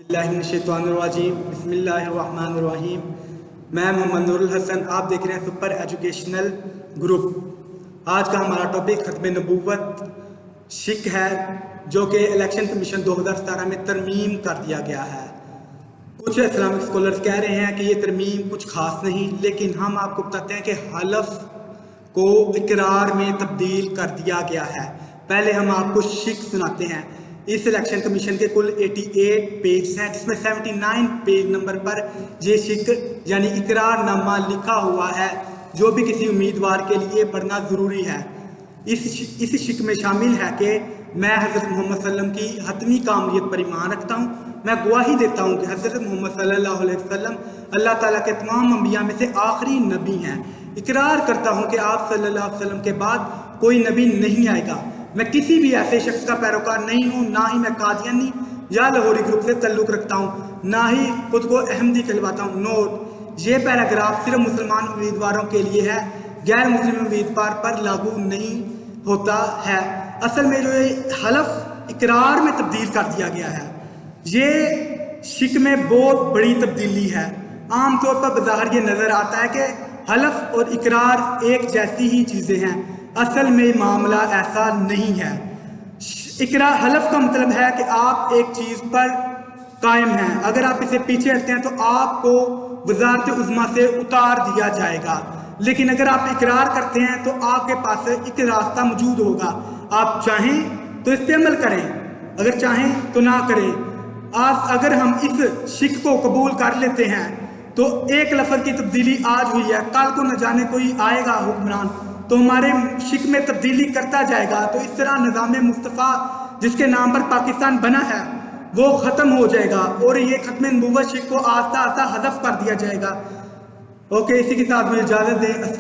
बिस्मिल्लाहिर्रहमानिर्रहीम। मैं मोहम्मद नूरुल हसन, आप देख रहे हैं सुपर एजुकेशनल ग्रुप। आज का हमारा टॉपिक खत्म नबूवत शिक है, जो कि इलेक्शन कमीशन 2017 में तरमीम कर दिया गया है। कुछ इस्लामिक स्कॉलर्स कह रहे हैं कि ये तरमीम कुछ खास नहीं, लेकिन हम आपको बताते हैं कि हलफ को इकरार में तब्दील कर दिया गया है। पहले हम आपको शिक सुनाते हैं। इस इलेक्शन कमीशन के कुल 88 पेज हैं, जिसमें 79 पेज नंबर पर ये शिक यानी इकरारनामा लिखा हुआ है, जो भी किसी उम्मीदवार के लिए पढ़ना ज़रूरी है। इस शिक में शामिल है कि मैं हज़रत मोहम्मद सल्लम की हतमी कामलियत पर ईमान रखता हूँ। मैं गवाही देता हूँ कि हज़रत मोहम्मद सल्लल्लाहु अलैहि वसल्लम अल्लाह ताला के तमाम अंबिया में से आखिरी नबी हैं। इकरार करता हूँ कि आप सल्लल्लाहु अलैहि वसल्लम के बाद कोई नबी नहीं आएगा। मैं किसी भी ऐसे शख्स का पैरोकार नहीं हूँ, ना ही मैं कादियानी या लाहौरी ग्रुप से ताल्लुक़ रखता हूँ, ना ही खुद को अहमदी कहलवाता हूँ। नोट: ये पैराग्राफ सिर्फ मुसलमान उम्मीदवारों के लिए है, गैर मुस्लिम उम्मीदवार पर लागू नहीं होता है। असल में जो ये हलफ इकरार में तब्दील कर दिया गया है, ये शिक में बहुत बड़ी तब्दीली है। आमतौर पर बज़ाहिर ये नज़र आता है कि हलफ और इकरार एक जैसी ही चीज़ें हैं। असल में मामला ऐसा नहीं है। इकरार हलफ का मतलब है कि आप एक चीज़ पर कायम हैं, अगर आप इसे पीछे हटते हैं तो आपको वज़ारत उज़्मा से उतार दिया जाएगा। लेकिन अगर आप इकरार करते हैं तो आपके पास एक रास्ता मौजूद होगा। आप चाहें तो इस पर अमल करें, अगर चाहें तो ना करें। आज अगर हम इस शिक को कबूल कर लेते हैं तो एक लफ्ज़ की तब्दीली आज हुई है, कल को न जाने कोई आएगा हुक्मरान तो हमारे शिक में तब्दीली करता जाएगा। तो इस तरह निज़ाम मुस्तफ़ा जिसके नाम पर पाकिस्तान बना है वो ख़त्म हो जाएगा और ये खत्म नबूवत शिक को आस्ता आस्ता हज़फ कर दिया जाएगा। ओके, इसी के साथ मुझे इजाज़त दें।